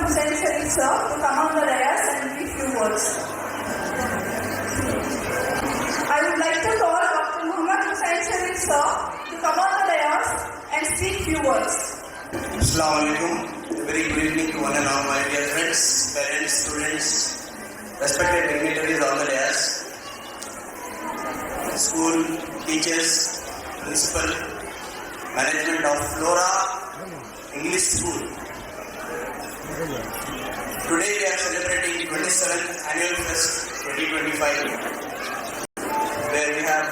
Hussain Sharif sir to come on the dais and give few words. I would like to call Dr. Muhammad Hussain Sharif sir to come on the dais and speak few words. Assalamu alaikum. Very good evening to one and all my dear friends, parents, students, respected dignitaries on the dais, school, teachers, principal, management of Flora English School. Today we are celebrating 27th Annual Fest 2025, where we have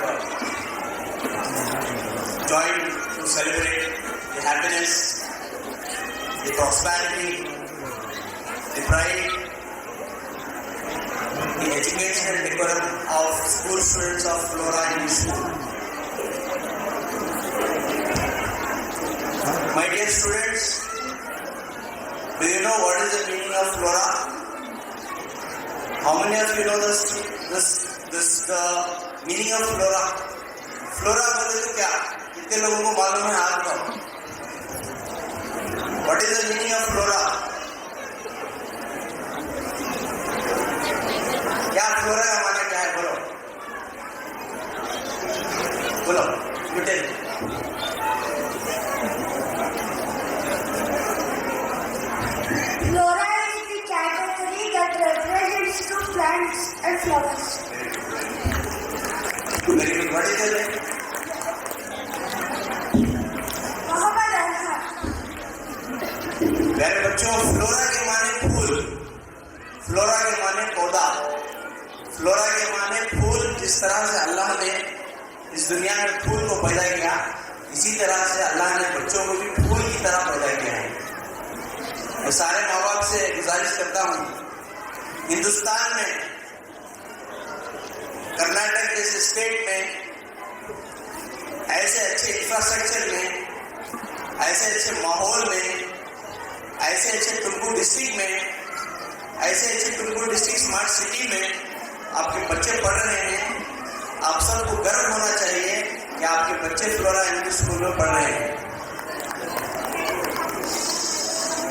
joined to celebrate the happiness, the prosperity, the pride, the education and decorum of school students of Flora English School. My dear students, do you know what is the meaning of Flora? How many of you know the meaning of Flora? Flora बोले तो क्या? कितने लोगों को मालूम है हाथ में? What is the meaning of Flora? क्या Flora का माना क्या है? बोलो, you tell me. Flora is the category that represents two plants and flowers. Very good. What is the name? Muhammad Arhan. मेरे बच्चों, फ्लोरा के माने फूल, फ्लोरा के माने पौधा, फ्लोरा के माने फूल। जिस तरह से अल्लाह ने इस दुनिया में फूल को पैदा किया, इसी तरह से अल्लाह ने बच्चों को भी फूल की तरह पैदा किया है। मैं सारे माँ बाप से गुजारिश करता हूँ, हिंदुस्तान में कर्नाटक जैसे स्टेट में ऐसे अच्छे इंफ्रास्ट्रक्चर में, ऐसे अच्छे माहौल में, ऐसे अच्छे तुमकुर डिस्ट्रिक्ट में, ऐसे अच्छे तुमकुर डिस्ट्रिक्ट स्मार्ट सिटी में आपके बच्चे पढ़ रहे हैं। आप सबको गर्व होना चाहिए कि आपके बच्चे फ्लोरा इंग्लिश स्कूल में पढ़ रहे हैं।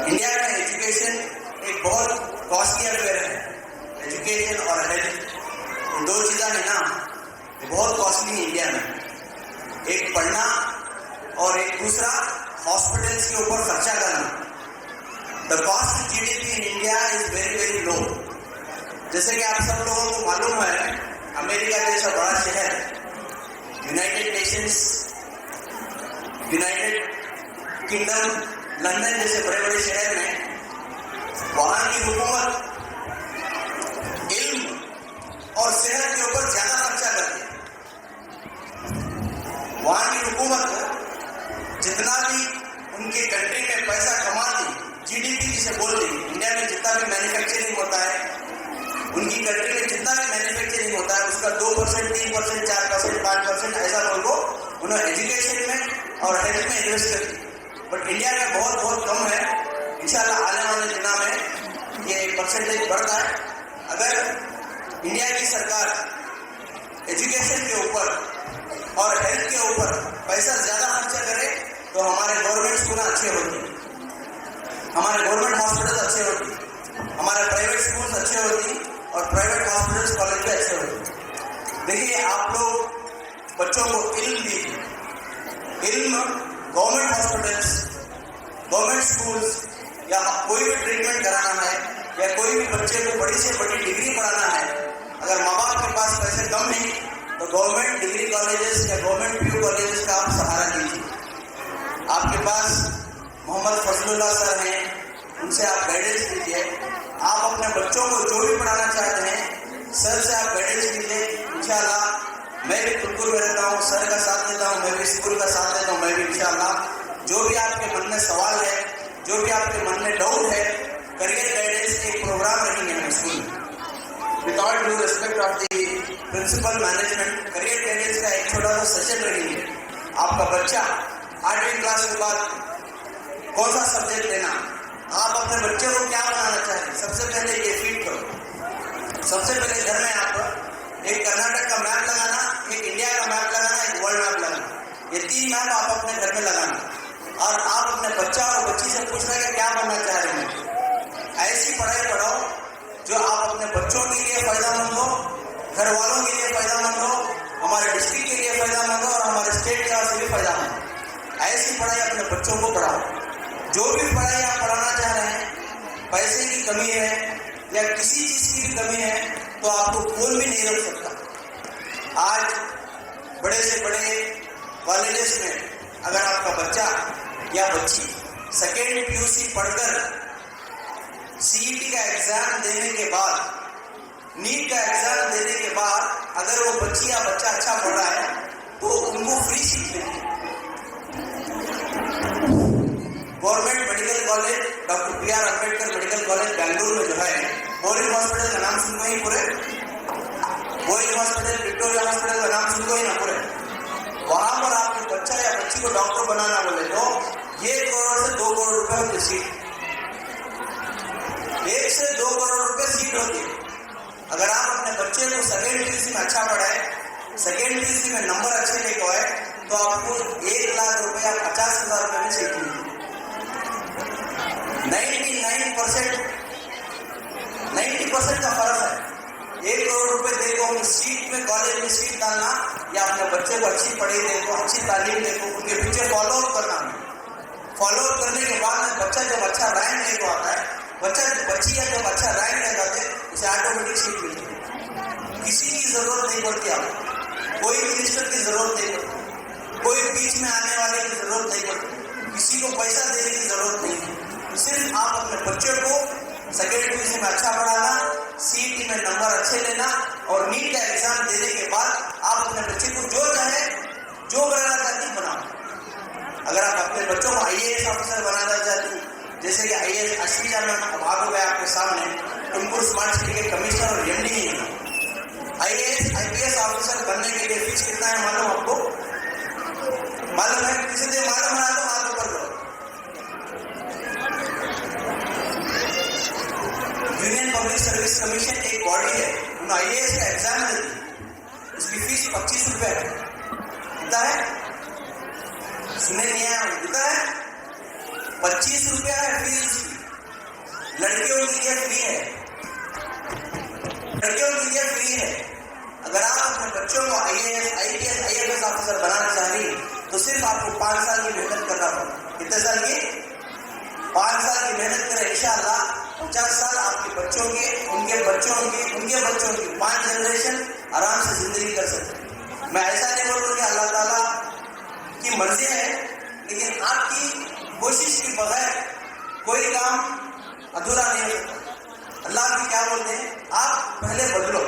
इंडिया में एजुकेशन एक बहुत कॉस्टली अफेयर है। एजुकेशन और हेल्थ दो चीज़ें हैं ना, ये बहुत कॉस्टली है इंडिया में। एक पढ़ना और एक दूसरा हॉस्पिटल्स के ऊपर खर्चा करना। The cost GDP in India is very very low. जैसे कि आप सब लोगों को मालूम है, अमेरिका जैसा बड़ा शहर, United Nations, United kingdom, London जैसे बड़े बड़े शहर में वहां की हुकूमत इल्म और सेहत के ऊपर ज्यादा खर्चा करती है। वहां की हुकूमत जितना भी उनके कंट्री में पैसा कमाती, जीडीपी जिसे बोलती, इंडिया में जितना भी मैन्युफैक्चरिंग होता है, उनकी कंट्री में जितना भी मैन्युफैक्चरिंग होता है उसका 2%, 3%, 4%, 5% ऐसा लोगों उन्हें एजुकेशन में और हेल्थ में इन्वेस्ट करती। बट इंडिया में बहुत बहुत कम है। इंशाल्लाह आने वाले दिनों में ये परसेंटेज बढ़ता है। अगर इंडिया की सरकार एजुकेशन के ऊपर और हेल्थ के ऊपर पैसा ज्यादा खर्चा करे तो हमारे गवर्नमेंट स्कूल अच्छे होते, हमारे गवर्नमेंट हॉस्पिटल अच्छे होते, हमारे प्राइवेट स्कूल अच्छे होती और प्राइवेट हॉस्पिटल्स कॉलेज भी अच्छे होते। देखिए, आप लोग बच्चों को इल्म दीजिए। इल्म गवर्नमेंट हॉस्पिटल्स, गवर्नमेंट स्कूल्स या कोई भी ट्रीटमेंट कराना है या कोई भी बच्चे को बड़ी से बड़ी डिग्री पढ़ाना है, अगर माँ बाप के पास पैसे कम नहीं तो गवर्नमेंट डिग्री कॉलेजेस या गवर्नमेंट पीयू कॉलेजेस का आप सहारा लीजिए। आपके पास मोहम्मद फजलुल्लाह सर हैं, उनसे आप गाइडेंस लीजिए। आप अपने बच्चों को जो भी पढ़ाना चाहते हैं सर से आप गाइडेंस लीजिए। इंशाल्लाह मैं भी तुमकुर में रहता हूँ, सर का साथ देता हूँ, मैं भी स्कूल का साथ देता हूँ। मैं भी इंशाल्लाह जो भी आपके मन में सवाल है, जो भी आपके मन में डाउट है, करियर गाइडेंस एक प्रोग्राम रखेंगे हम स्कूल में। With all due respect of the principal management, career guidance का एक छोटा सा सेशन रखेंगे। आपका बच्चा 8वीं क्लास के बाद कौन सा सब्जेक्ट लेना, आप अपने बच्चे को क्या बनाना चाहते हैं, सबसे पहले ये फीड करो। सबसे पहले घर में आप एक कर्नाटक का मैप लगाना, एक इंडिया का मैप लगाना, एक वर्ल्ड मैप लगाना। ये 3 मैप आप अपने घर में लगाना और आप अपने बच्चा और बच्ची से पूछना कि क्या बनना चाह रहे हैं। जो आप अपने बच्चों के लिए फायदेमंद हो, घर वालों के लिए फायदेमंद हो, हमारे डिस्ट्रिक्ट के लिए फायदेमंद हो और हमारे स्टेट के वास्ते भी फायदेमंद हो। ऐसी पढ़ाई अपने बच्चों को पढ़ाओ। जो भी पढ़ाई आप पढ़ाना चाह रहे हैं, पैसे की कमी है या किसी चीज की भी कमी है, तो आपको कौन भी नहीं रोक सकता। आज बड़े से बड़े कॉलेजेस में अगर आपका बच्चा या बच्ची सेकेंड पीयूसी पढ़कर सीईटी का एग्जाम देने के बाद, नीट का एग्जाम देने के बाद अगर वो बच्ची या बच्चा अच्छा पढ़ रहा है तो उनको फ्री सीट मिलती है। Government medical college doctor B R. Ambedkar medical college Bengaluru में जो है, बोरिंग हॉस्पिटल का नाम सुनको ही पूरे, बोरिंग हॉस्पिटल, विक्टोरिया हॉस्पिटल का नाम सुनको ही ना पूरे। वहां पर आपके बच्चा या बच्ची को डॉक्टर बनाना बोले तो 1 करोड़ से 2 करोड़ रुपए होती सीट, 1 से 2 करोड़ रुपए सीट होती है। अगर आप अपने बच्चे को सेकेंड पीयूसी में अच्छा पढ़ाए, सेकेंड पीयूसी में नंबर अच्छे लेके आए, तो आपको 1 लाख रुपए या 50,000 रुपए में सीट मिलेगी। 90% का फर्क है। 1 करोड़ रुपए देखो उन सीट में, कॉलेज में सीट डालना या अपने बच्चे को अच्छी पढ़ाई देखो, अच्छी तालीम देखो, उनके पीछे फॉलो अप करना। फॉलो अप करने के बाद में बच्चा जब अच्छा रैंक लेके आता है, बच्ची या जब अच्छा रैंक ले जाते हैं, उसे ऑटोमेटिक सीट मिलती है। किसी की जरूरत नहीं पड़ती, आपको कोई मिनिस्टर की जरूरत नहीं पड़ती, कोई बीच में आने वाले की जरूरत नहीं पड़ती, किसी को पैसा देने की जरूरत नहीं है। सिर्फ आप अपने बच्चे को सेकेंड पीयूसी में अच्छा पढ़ाना, सीईटी में नंबर अच्छे लेना और नीट का एग्जाम देने के बाद आप अपने बच्चे को जो चाहे, जो बनाना चाहती बनाओ। अगर आप अपने बच्चों को IAS ऑफिसर बनाना चाहती, जैसे कि IAS अश्विजा मैम अब आ गए आपके सामने, टुमकुर स्मार्ट सिटी के कमिश्नर और MD हैं। IAS IPS ऑफिसर बनने के लिए फीस कितना है मालूम आपको? मालूम है? किसी से मालूम है तो हाथ ऊपर करो। यूनियन पब्लिक सर्विस कमीशन एक बॉडी है, उन IAS का एग्जाम देती है, उसकी फीस 25 रुपए है। कितना है? सुने नहीं है? कितना है? 25 रुपया है फीस उसकी। लड़कियों के लिए फ्री है, लड़कियों के लिए फ्री है। अगर आप अपने बच्चों को IAS IPS IFS ऑफिसर बनाना चाह रही तो सिर्फ आपको 5 साल की मेहनत करना पड़ेगा। कितने साल की? 5 साल की मेहनत करें, इंशाअल्लाह 50 साल आपके बच्चों के, उनके बच्चों की 5 जनरेशन आराम से जिंदगी कर सकते। मैं ऐसा नहीं बोल रहा कि अल्लाह ताला की मर्जी है, लेकिन आपकी कोशिश के बगैर कोई काम अधूरा नहीं हो सकता। अल्लाह भी क्या बोलते हैं, आप पहले बदलो,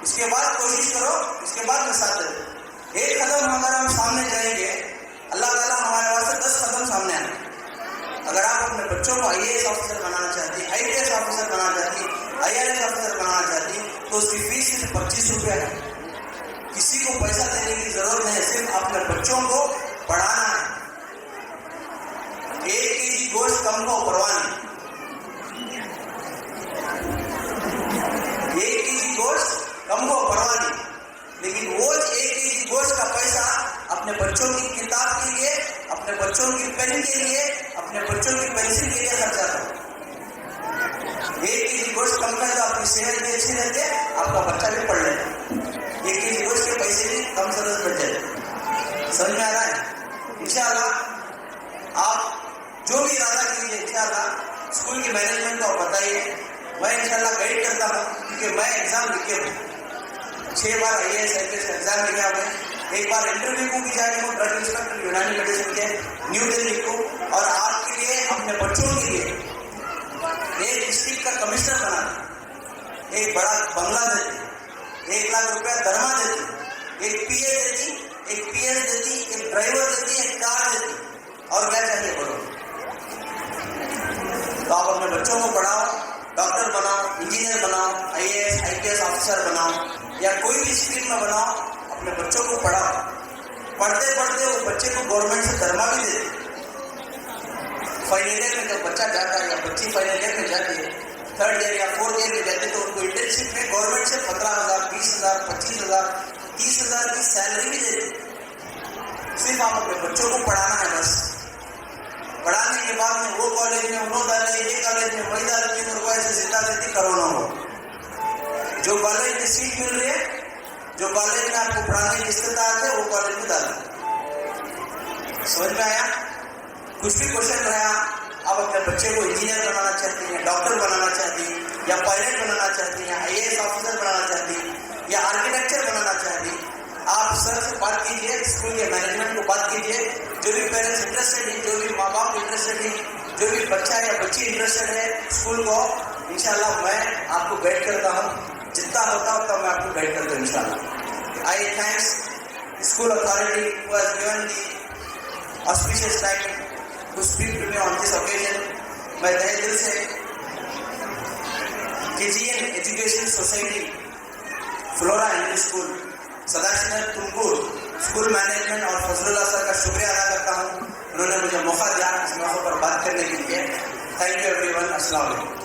उसके बाद कोशिश करो, उसके बाद मैं साथ दे। एक कदम अगर हम सामने जाएंगे, अल्लाह ताला हमारे वास्ते 10 कदम सामने आए। अगर आप अपने बच्चों को IAS ऑफिसर बनाना चाहती, IPS ऑफिसर बनाना चाहती, IRS ऑफिसर बनाना चाहती, तो उसकी फीस सिर्फ 25 रुपया है। किसी को पैसा देने की जरूरत नहीं है, सिर्फ अपने बच्चों को पढ़ाना है। 1 केजी गोश्त कम को परवाह नहीं, 1 केजी गोश्त कम को परवाह नहीं, लेकिन वो 1 केजी गोश्त का पैसा अपने बच्चों की किताब के लिए, अपने बच्चों की पेन के लिए, अपने बच्चों की पेंसिल के लिए खर्चा करो। 1 केजी गोश्त कम का, तो आपकी सेहत भी अच्छी रहती है, आपका बच्चा भी पढ़ लेता है। 1 केजी गोश्त के पैसे भी कम से कम बच जाए। समझ में आ रहा है? इंशाअल्लाह आप जो भी इरादा कीजिए, इंशाअल्लाह स्कूल की मैनेजमेंट को बताइए। मैं इंशाअल्लाह गाइड करता हूँ, क्योंकि मैं एग्जाम लिखे हूँ, 6 बार IAS IPS का एग्जाम लिखा हुआ है। एक बार इंटरव्यू को भी जाने को ड्रग इंस्पेक्टर यूनानी मेडिसिन के न्यू दिल्ली को, और आपके लिए, अपने बच्चों के लिए एक डिस्ट्रिक्ट का कमिश्नर बनाना, एक बड़ा बंगला देती, 1 लाख रुपया दरमा देती, एक PA देती, एक PS देती, एक ड्राइवर देती, एक कार देती, और क्या चाहिए बोलो? तो आप अपने बच्चों को पढ़ाओ, डॉक्टर बनाओ, इंजीनियर बनाओ, IAS IPS ऑफिसर बनाओ, या कोई भी स्ट्रीम में बनाओ, अपने बच्चों को पढ़ाओ। पढ़ते पढ़ते वो बच्चे को गवर्नमेंट से दरमा भी देते। फाइनल ईयर में जब बच्चा जाता है या बच्ची फाइनल ईयर में जाती है, 3rd ईयर या 4th ईयर में जाती है, तो उनको इंटर्नशिप में गवर्नमेंट से 15,000, 20,000, 25,000, 30,000 की सैलरी भी देती। सिर्फ आप अपने बच्चों को पढ़ाना है बस। पढ़ाने के बाद में वो कॉलेज में उन्होंने डाले, ये कॉलेज में वही डाले, 3 रुपए से जिंदा देती, करोड़ों हो। जो कॉलेज में सीट मिल रही है, जो कॉलेज में आपको पढ़ाने की इस्तेदाद है, वो कॉलेज में डालें। समझ में आया? कुछ भी क्वेश्चन रहा, आप अपने बच्चे को इंजीनियर बनाना चाहती हैं, डॉक्टर बनाना चाहती हैं, या पायलट बनाना चाहती हैं, IAS ऑफिसर बनाना चाहती हैं, या आर्किटेक्चर बनाना चाहती हैं, आप सर से बात कीजिए, स्कूल के मैनेजमेंट को बात कीजिए। जो भी पेरेंट्स इंटरेस्टेड हैं, जो भी माँ बाप इंटरेस्टेड हैं, जो भी बच्चा या बच्ची इंटरेस्टेड है स्कूल को, इंशाल्लाह मैं आपको गाइड करता हूँ। जितना होता उतना मैं आपको गाइड करता हूँ इंशाल्लाह। I thanks school authority who has given the auspicious time to speak to me on this occasion. मैं तहे दिल से KGN education society, Flora English school, Sadashiv Tumkur school management और फजलुल्लाह सर का शुक्रिया अदा करता हूँ। उन्होंने मुझे मौका दिया इस मौके पर बात करने के लिए। Thank you everyone. अस्सलाम वालेकुम।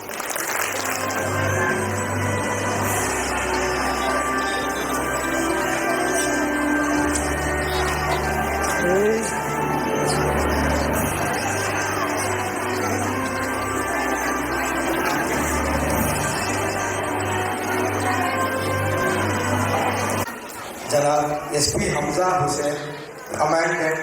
जनाब SP हमजा हुसैन, कमांडेंट